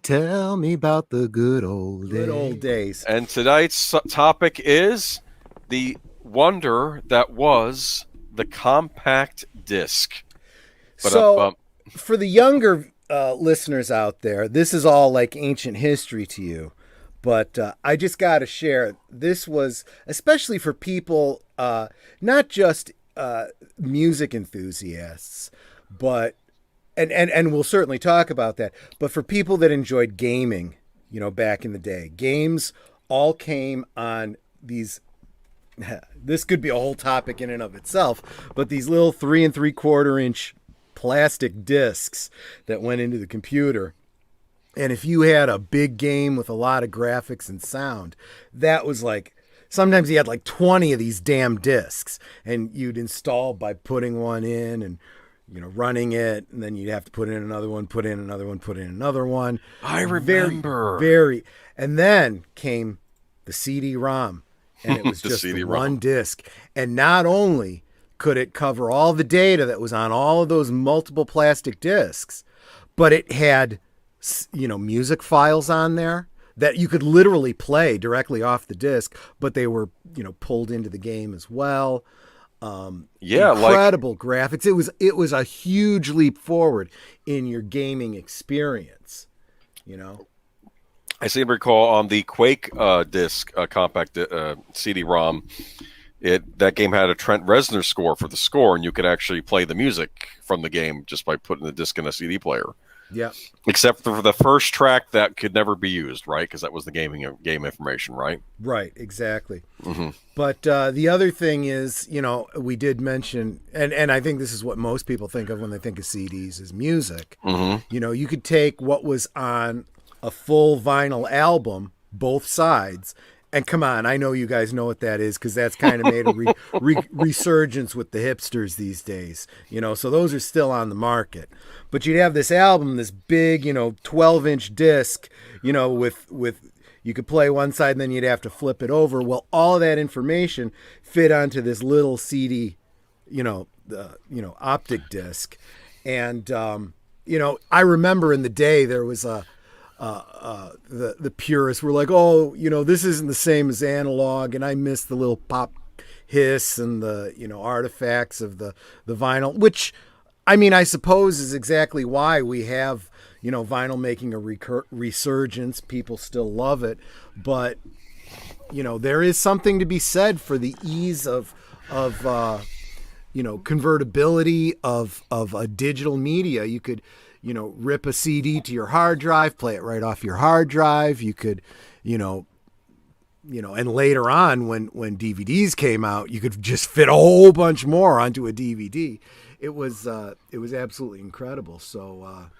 Tell me about the good old days. Good old days. And tonight's topic is the wonder that was the compact disc. So, for the younger listeners out there, this is all like ancient history to you. But I just got to share, this was, especially for people, not just music enthusiasts, but, and we'll certainly talk about that, but for people that enjoyed gaming, back in the day. Games all came on these, this could be a whole topic in and of itself, but these little 3 3/4 inch plastic discs that went into the computer. And if you had a big game with a lot of graphics and sound, that was like, sometimes you had like 20 of these damn discs, and you'd install by putting one in and, running it, and then you'd have to put in another one, put in another one, put in another one. I remember. Very. And then came the CD-ROM, and it was just the CD-ROM. one disc. And not only could it cover all the data that was on all of those multiple plastic discs, but it had, music files on there that you could literally play directly off the disc, but they were, pulled into the game as well. Incredible graphics. It was a huge leap forward in your gaming experience, I seem to recall on the Quake disc, compact CD-ROM, that game had a Trent Reznor score for the score, and you could actually play the music from the game just by putting the disc in a CD player. Yeah. Except for the first track that could never be used, right? Because that was the game information, right? Right, exactly. Mm-hmm. But the other thing is, we did mention, and I think this is what most people think of when they think of CDs, is music. Mm-hmm. You could take what was on a full vinyl album, both sides, and come on, I know you guys know what that is, because that's kind of made a resurgence with the hipsters these days. So those are still on the market. But you'd have this album, this big, 12-inch disc, with you could play one side and then you'd have to flip it over. Well, all of that information fit onto this little CD, optic disc. And, I remember in the day there was the purists were like, oh, this isn't the same as analog, and I miss the little pop hiss and the, artifacts of the vinyl, which, I suppose is exactly why we have, vinyl making a resurgence. People still love it, but, there is something to be said for the ease of convertibility of a digital media. You could, rip a CD to your hard drive, play it right off your hard drive. You could, and later on when DVDs came out, you could just fit a whole bunch more onto a DVD. It was absolutely incredible. So,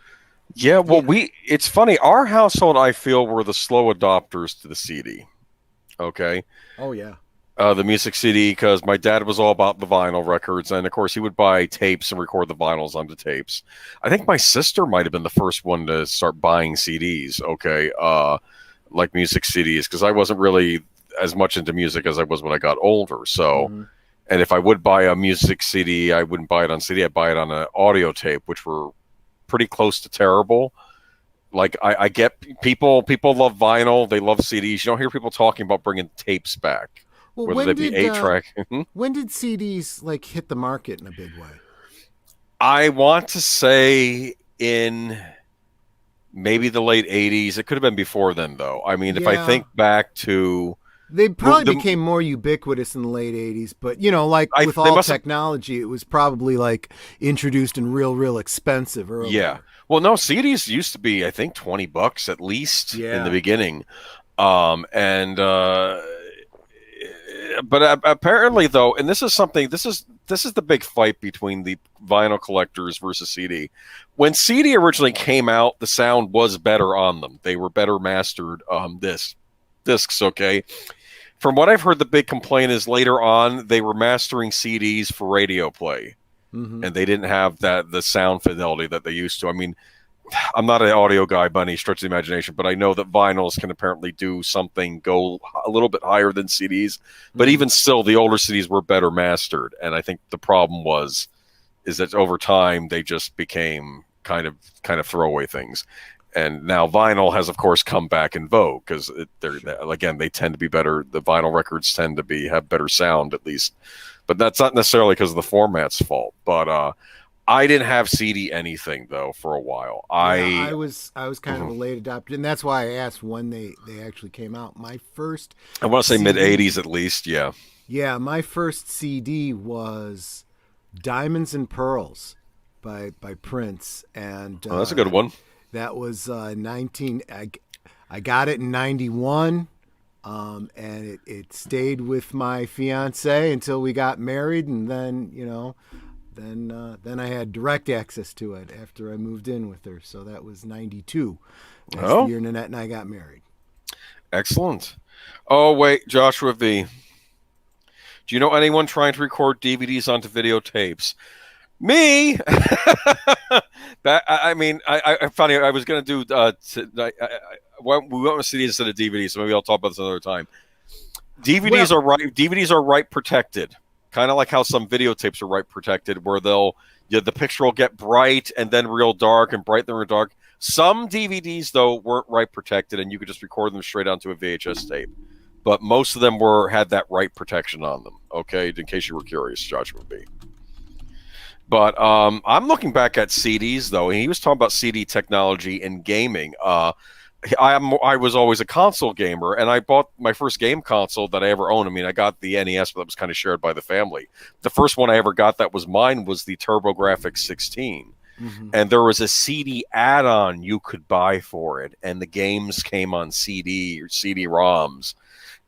it's funny. Our household, I feel, were the slow adopters to the CD. Okay. Oh yeah. The music CD, because my dad was all about the vinyl records, and of course he would buy tapes and record the vinyls onto tapes. I think my sister might have been the first one to start buying CDs, like music CDs, because I wasn't really as much into music as I was when I got older. So, and if I would buy a music CD, I wouldn't buy it on CD, I'd buy it on an audio tape, which were pretty close to terrible. Like, I get people love vinyl, they love CDs. You don't hear people talking about bringing tapes back. Well, whether they be 8-track. When did CDs hit the market in a big way? I want to say in maybe the late 80s. It could have been before then, though. If I think back to... They probably became more ubiquitous in the late 80s, but, with all technology, it was probably, introduced and real expensive earlier. Yeah. Well, no, CDs used to be, I think, $20 at least in the beginning. But apparently, though, and this is the big fight between the vinyl collectors versus CD. When CD originally came out, the sound was better on them. They were better mastered discs, okay? From what I've heard, the big complaint is later on, they were mastering CDs for radio play. Mm-hmm. And they didn't have the sound fidelity that they used to. I'm not an audio guy by any stretch of the imagination, but I know that vinyls can apparently go a little bit higher than CDs. But even still, the older CDs were better mastered. And I think the problem is that over time, they just became kind of throwaway things. And now vinyl has, of course, come back in vogue because again, they tend to be better. The vinyl records tend to have better sound, at least. But that's not necessarily because of the format's fault. But I didn't have CD anything though for a while. I was kind of a late adopter, and that's why I asked when they actually came out. My first, I want to say CD mid '80s at least. Yeah. Yeah, my first CD was Diamonds and Pearls by Prince, and Oh, that's a good one. that was 19. I got it in '91. And it stayed with my fiance until we got married, and then then I had direct access to it after I moved in with her. So that was '92. That's the year Nanette and I got married. Excellent. Oh wait, Joshua V. Do you know anyone trying to record DVDs onto videotapes? Me. Funny. I was going to do. We went with CDs instead of DVDs, so maybe I'll talk about this another time. DVDs are right protected, kind of like how some videotapes are right protected, where the picture will get bright and then real dark and bright then real dark. Some DVDs though weren't right protected, and you could just record them straight onto a VHS tape. But most of them had that right protection on them. Okay, in case you were curious, Joshua B. But I'm looking back at CDs though, and he was talking about CD technology in gaming. I was always a console gamer, and I bought my first game console that I ever owned. I mean, I got the NES, but that was kind of shared by the family. The first one I ever got that was mine was the TurboGrafx 16. Mm-hmm. And there was a CD add-on you could buy for it, and the games came on CD or CD-ROMs.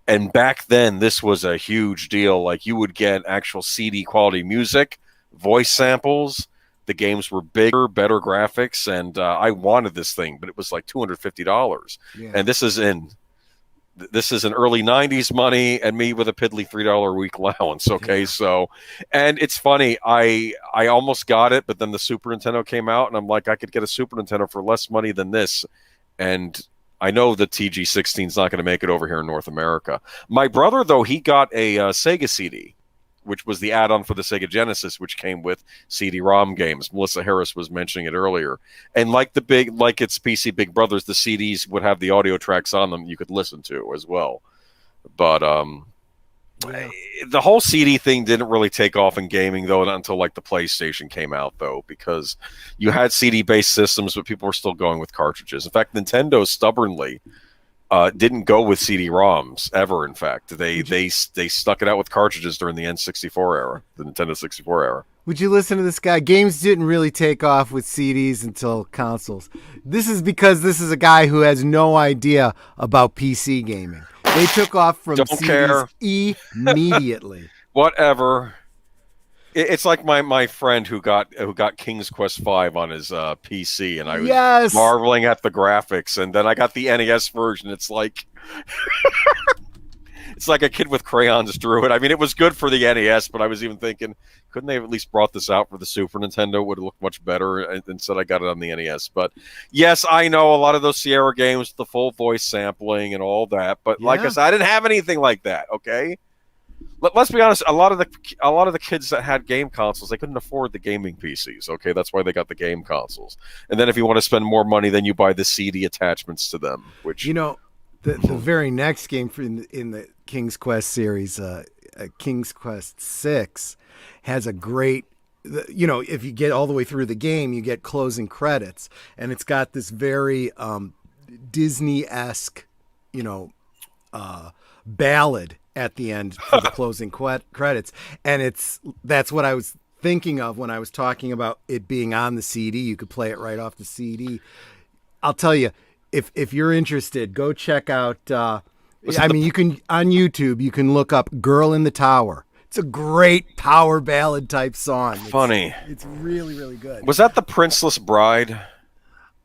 And back then, this was a huge deal. Like, you would get actual CD quality music, voice samples. The games were bigger, better graphics, and I wanted this thing, but it was like $250. Yeah. And this is in early '90s money, and me with a piddly $3 a week allowance. Okay, yeah. So, and it's funny, I almost got it, but then the Super Nintendo came out, and I'm like, I could get a Super Nintendo for less money than this, and I know the TG16 is not going to make it over here in North America. My brother, though, he got a Sega CD, which was the add-on for the Sega Genesis, which came with CD-ROM games. Melissa Harris was mentioning it earlier. And like its PC Big Brothers, the CDs would have the audio tracks on them you could listen to as well. But the whole CD thing didn't really take off in gaming, though, until like the PlayStation came out, though, because you had CD-based systems, but people were still going with cartridges. In fact, Nintendo stubbornly didn't go with CD-ROMs ever. In fact, they stuck it out with cartridges during the N64 era, the Nintendo 64 era. Would you listen to this guy? Games didn't really take off with CDs until consoles. This is because this is a guy who has no idea about PC gaming. They took off from CDs immediately. Whatever. It's like my friend who got King's Quest V on his PC, and I was marveling at the graphics, and then I got the NES version. It's like it's like a kid with crayons drew it. I mean, it was good for the NES, but I was even thinking, couldn't they have at least brought this out for the Super Nintendo? It would have looked much better. And instead, I got it on the NES. But yes, I know a lot of those Sierra games, the full voice sampling and all that. But like I said, I didn't have anything like that. Okay. Let's be honest. A lot of the kids that had game consoles, they couldn't afford the gaming PCs. Okay, that's why they got the game consoles. And then if you want to spend more money, then you buy the CD attachments to them. Which the very next game in the King's Quest series, King's Quest 6, has a great. If you get all the way through the game, you get closing credits, and it's got this very Disney-esque, ballad at the end for the closing credits. And that's what I was thinking of when I was talking about it being on the CD. You could play it right off the CD. I'll tell you, if you're interested, go check out, you can, on YouTube, you can look up Girl in the Tower. It's a great power ballad type song. Funny. It's really, really good. Was that the Princeless Bride?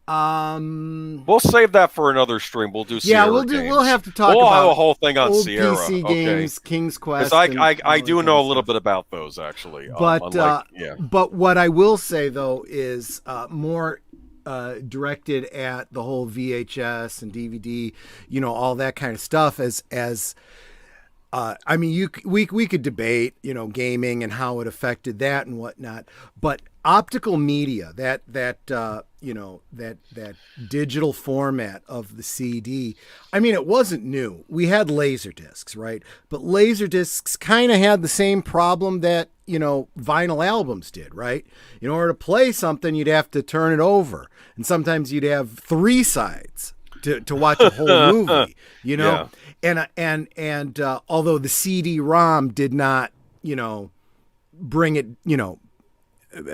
We'll save that for another stream. We'll do Sierra games. We'll have to talk about have a whole thing on old Sierra. PC games, King's Quest. Because I do know a little bit about those actually. But what I will say though is more directed at the whole VHS and DVD, all that kind of stuff. We could debate, gaming and how it affected that and whatnot, but optical media, that digital format of the CD. I mean, it wasn't new. We had laser discs, right? But laser discs kind of had the same problem that vinyl albums did, right? In order to play something, you'd have to turn it over, and sometimes you'd have 3 sides to watch a whole movie, Yeah. And although the CD-ROM did not, bring it,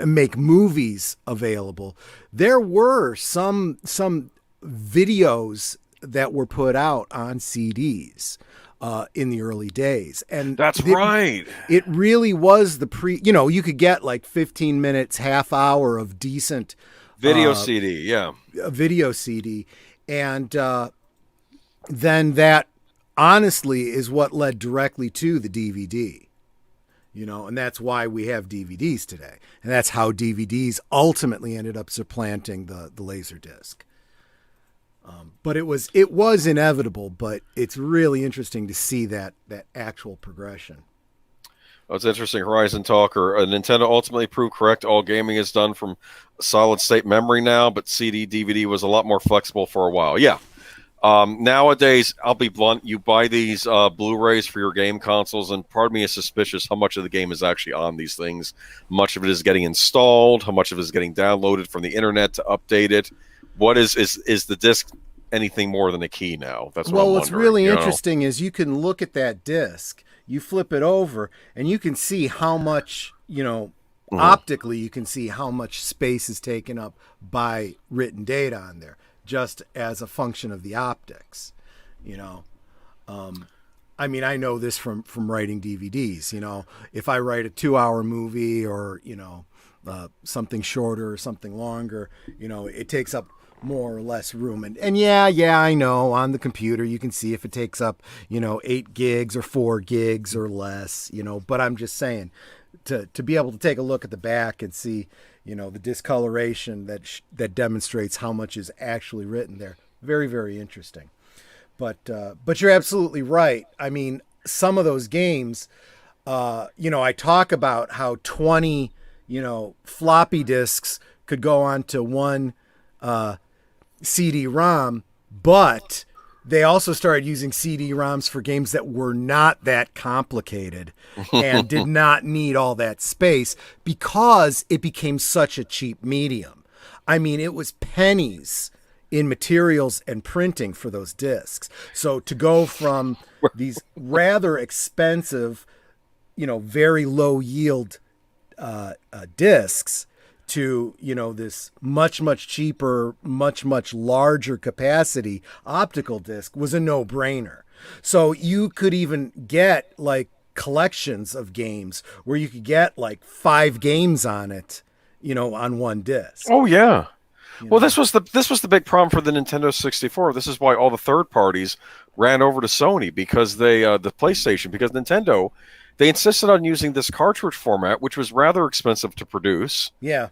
make movies available, there were some videos that were put out on CDs in the early days. And That's right. It really was you could get like 15 minutes, half hour of decent Video CD, yeah. a video CD. And then that honestly is what led directly to the DVD, and that's why we have DVDs today. And that's how DVDs ultimately ended up supplanting the laser disc. But it was inevitable, but it's really interesting to see that actual progression. Oh, it's interesting. Horizon Talker. Nintendo ultimately proved correct. All gaming is done from solid state memory now, but CD, DVD was a lot more flexible for a while. Yeah. Nowadays, I'll be blunt, you buy these Blu-rays for your game consoles, and part of me is suspicious how much of the game is actually on these things. Much of it is getting installed, how much of it is getting downloaded from the internet to update it. What is the disc anything more than a key now? That's what I'm what's wondering, really interesting is you can look at that disc, you flip it over, and you can see how much, optically you can see how much space is taken up by written data on there, just as a function of the optics. I mean, I know this from writing DVDs. If I write a 2-hour movie or something shorter or something longer, it takes up more or less room. And yeah, I know on the computer you can see if it takes up 8 gigs or 4 gigs or less. But I'm just saying, to be able to take a look at the back and see the discoloration that demonstrates how much is actually written there. Very, very interesting. But you're absolutely right. I mean, some of those games, I talk about how 20, floppy disks could go onto one CD-ROM, but they also started using CD-ROMs for games that were not that complicated and did not need all that space because it became such a cheap medium. I mean, it was pennies in materials and printing for those discs. So to go from these rather expensive, very low yield discs to this much cheaper, much larger capacity optical disc was a no-brainer. So you could even get like collections of games where you could get like 5 games on it, on one disc. Oh yeah. Well, this was the big problem for the Nintendo 64. This is why all the third parties ran over to Sony, because the PlayStation, because Nintendo, they insisted on using this cartridge format, which was rather expensive to produce. Yeah.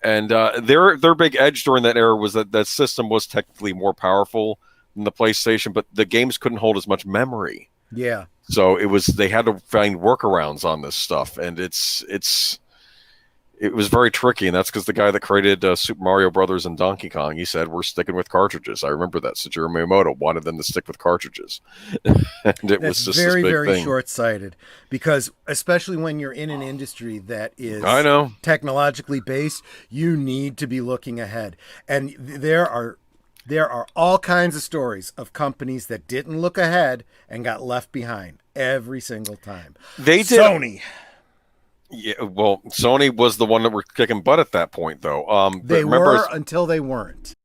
And their big edge during that era was that system was technically more powerful than the PlayStation, but the games couldn't hold as much memory. Yeah. So they had to find workarounds on this stuff, and it was very tricky, and that's because the guy that created Super Mario Brothers and Donkey Kong, he said, we're sticking with cartridges. I remember that. Satoru Miyamoto wanted them to stick with cartridges. And it was just very, this big very thing. Short-sighted, because especially when you're in an industry that is technologically based, you need to be looking ahead. And there are all kinds of stories of companies that didn't look ahead and got left behind every single time. They did. Sony. Yeah, well, Sony was the one that were kicking butt at that point, though. They were until they weren't.